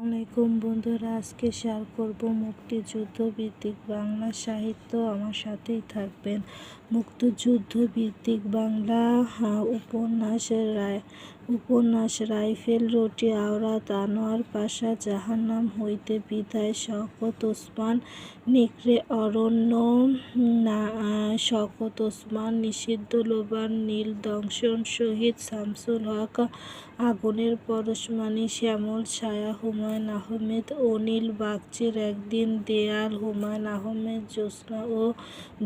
আসসালামাইকুম বন্ধুরা, আজকে শেয়ার করব মুক্তিযুদ্ধ ভিত্তিক বাংলা সাহিত্য। আমার সাথেই থাকবেন। মুক্তিযুদ্ধ ভিত্তিক বাংলা উপন্যাস রাইফেল রুটি আওরাত আনোয়ার পাশা জাহান্নাম হইতে বিদায় শওকত ওসমান নিকরে অরণ্য শওকত ওসমান নিষিদ্ধ লোবান নীল দংশন শহীদ শামসুল হক আগুনের পরশমণি শ্যামল ছায়া হুমায়ুন আহমেদ অনিল বাগচির একদিন দেয়াল হুমায়ুন আহমেদ জ্যোৎস্না ও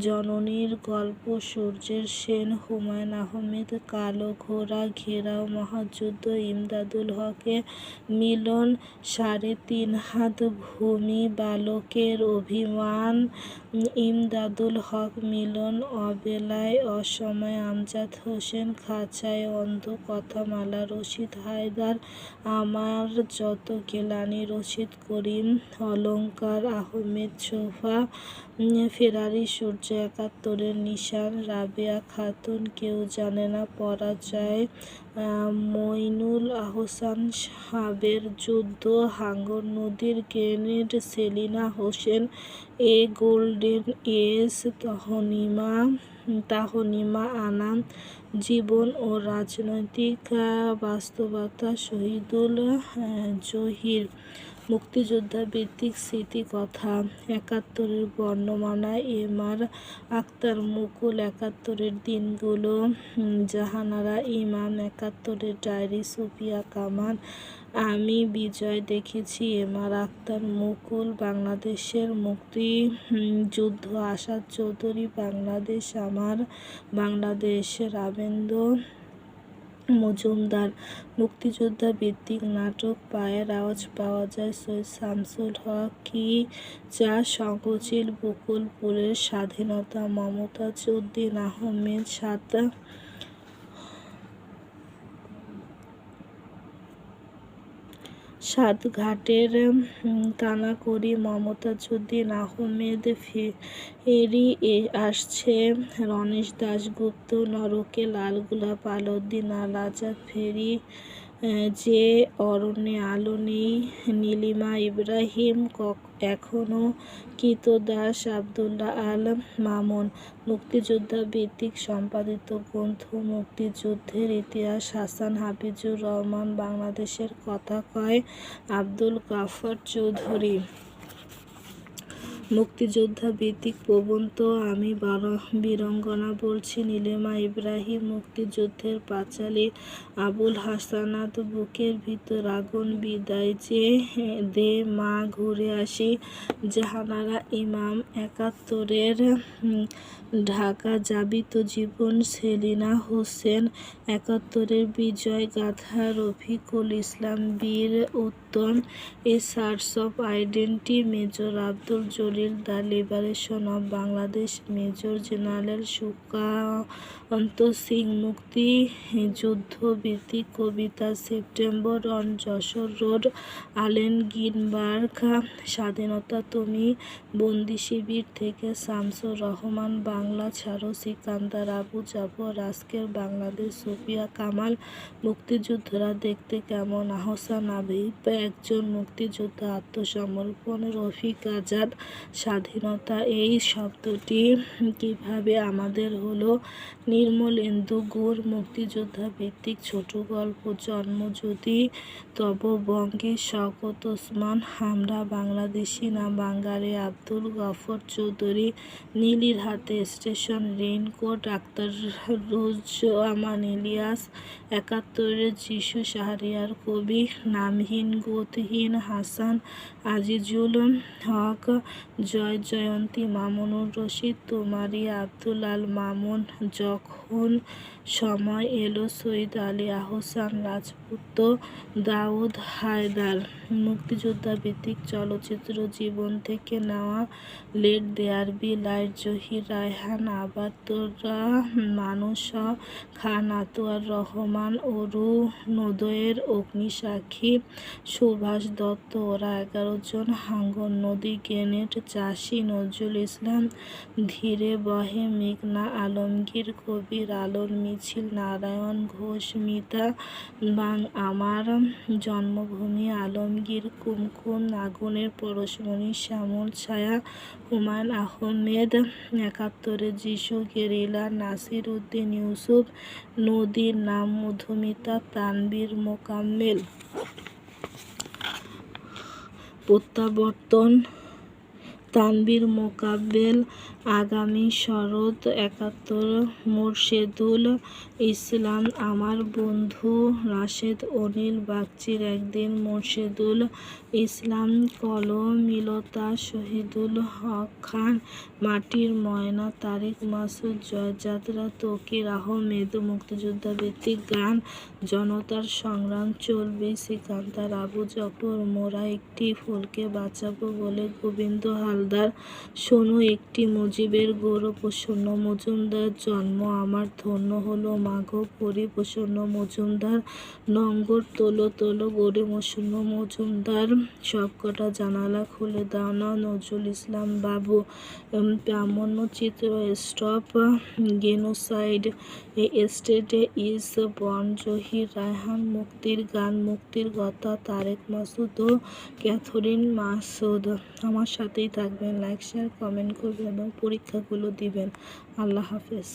জননীর গল্প সূর্যের সেন হুমায়ুন আহমেদ কালো ঘোড়া ঘেরাও মহাযুদ্ধ ইমদাদুল হকের মিলন ৩.৫ হাত ভূমি বালকের অভিমান ইমদাদুল হক মিলন অবেলায় অসময়ে আমজাদ হোসেন খাঁচায় অন্ধ কথামালা রশিদ হায়দার আমার যত গেলানি রশিদ করিম অলঙ্কার আহমেদ ছোফা ফেরারি সূর্য ৭১-এর নিশান রাবেয়া খাতুন কেউ জানে না পরাজয় মইনুল আহসান সাবের যুদ্ধ হাঙ্গর নদীর grenade Selina Hossain A golden age Tahmima Anam জীবন ও রাজনৈতিক বাস্তবতা শহীদুল জহির মুক্তিযোদ্ধা ভিত্তিক স্মৃতিকথা ৭১-এর বর্ণমালা এম.আর. আখতার মুকুল ৭১-এর দিনগুলো জাহানারা ইমাম ৭১-এর ডায়েরি সুফিয়া কামাল আমি বিজয় দেখেছি এম.আর. আখতার মুকুল বাংলাদেশের মুক্তিযুদ্ধ আসাদ চৌধুরী বাংলাদেশ আমার বাংলাদেশ রাবেন্দ্র মজুমদার মুক্তিযোদ্ধা ভিত্তিক নাটক পায়ের আওয়াজ পাওয়া যায় সৈয়দ শামসুল হক কি চা সংকোচিল বকুলপুরের স্বাধীনতা মমতাজ উদ্দিন আহমেদ সাতঘাটের কানাকড়ি মমতাজ উদ্দিন আহমেদ ফেরি আসছে রণেশ দাশগুপ্ত নরকে লালগোলাপ আলাউদ্দিন আল আজাদ ফেরি যে অরণ্যে আলো নেই নীলিমা ইব্রাহিম এখনো কৃতদাস আবদুল্লাহ আল মামুন মুক্তিযোদ্ধা ভিত্তিক সম্পাদিত গ্রন্থ মুক্তিযুদ্ধের ইতিহাস হাসান হাফিজুর রহমান বাংলাদেশের কথা কয় আব্দুল গাফফার চৌধুরী মুক্তিযোদ্ধা ভিত্তিক প্রবন্ধ আমি বীরাঙ্গনা বলছি নীলিমা ইব্রাহিম মুক্তিযুদ্ধের পাঁচালী আবুল হাসানাত বুকের ভিতর আগুন বিদায় যে দে মা ঘুরে আসি জাহানারা ইমাম ৭১-এর ঢাকা জাবিত জীবন সেলিনা হোসেন ৭১-এর বিজয় গাথা Rafiqul Islam Bir Uttam A search of identity major Abdul Jalil the liberation of Bangladesh major general Sukanta Singh মুক্তিযুদ্ধ ভিত্তিক কবিতা September on Jessore road Allen Ginsberg স্বাধীনতা তুমি বন্দি শিবির থেকে শামসুর রহমান বাংলা ছাড়ো সিকান্দার আবু জাফর আজকের বাংলাদেশ সুফিয়া কামাল মুক্তিযুদ্ধরা দেখতে কেমন আহসান আবিব একজন মুক্তিযোদ্ধা আত্মসমর্পণ রফিক আজাদ স্বাধীনতা এই শব্দটি কিভাবে আমাদের হলো নির্মলেন্দু গুড় মুক্তিযোদ্ধা ভিত্তিক ছোট গল্প জন্ম যদি তব বঙ্গে শওকত ওসমান আমরা বাংলাদেশি না বাঙালি আব্দুল গফর চৌধুরী নীলির হাতে স্টেশন রেইনকোট আখতারুজ্জামান ইলিয়াস ৭১-এর যিশু শাহরিয়ার কবি নামহীন গতিহীন হাসান আজিজুল হক জয়ন্তী মামুনুর রশিদ তোমারি আব্দুল আল মামুন যখন সময় এলো সৈয়দ আলী আহসান রাজপুত্র দাউদ হায়দার মুক্তিযোদ্ধা ভিত্তিক চলচ্চিত্র জীবন থেকে নেওয়া let there be light Zahir Raihan আবাতরা মানুষ খান আতোয়ার রহমান অরুণোদয়ের অগ্নিসাক্ষী সুভাষ দত্ত ওরা ১১ জন হাঙ্গর নদী গ্রেনেড চাষী নজরুল ইসলাম ধীরে বহে মেঘনা আলমগীর কবির আলোর মিছিল, নারায়ণ ঘোষ, মিতা বাং, আমার জন্মভূমি, আলমগীর, কুমকুম, আগুনের পরশমণি, শ্যামল ছায়া, হুমায়ুন আহমেদ, ৭১-এর যিশু, গেরিলা, নাসির উদ্দিন ইউসুফ, নদীর নাম মধুমিতা, তানবীর মোকাম্মেল, প্রত্যাবর্তন, তানবীর মোকাব্বেল, আগামী শরৎ, ৭১, মোরশেদুল ইসলাম, আমার বন্ধু, রাশেদ অনিল বাগচির, একদিন, মোরশেদুল ইসলাম, কলমিলতা, শহীদুল হক খান, মাটির ময়না, তারেক মাসুদ, জয়যাত্রা, তকির আহমেদ, মুক্তিযোদ্ধা ভিত্তিক গান, জনতার সংগ্রাম চলবে, সিকান্দার আবু জাফর, মোরা একটি ফুলকে বাঁচাবো বলে, গোবিন্দ হালদার, শোনো একটি মুজিবের গৌরব, প্রসন্ন মজুমদার, জন্ম আমার ধন্য হলো মাগো, পরি প্রসন্ন মজুমদার, নঙ্গর তোলো তোলো গড়ে প্রসন্ন মজুমদার, সবকটা জানালা খুলে দাও না, নজরুল ইসলাম বাবু, প্রামাণ্য চিত্র, স্টপ গেনোসাইড, স্টেটে ইজ বর্ন, জহির রায়হান, মুক্তির গান, মুক্তির কথা, তারেক মাসুদ ও ক্যাথরিন মাসুদ। আমার সাথেই থাকবেন, লাইক শেয়ার কমেন্ট করবেন এবং পরীক্ষাগুলো দিবেন। আল্লাহ হাফেজ।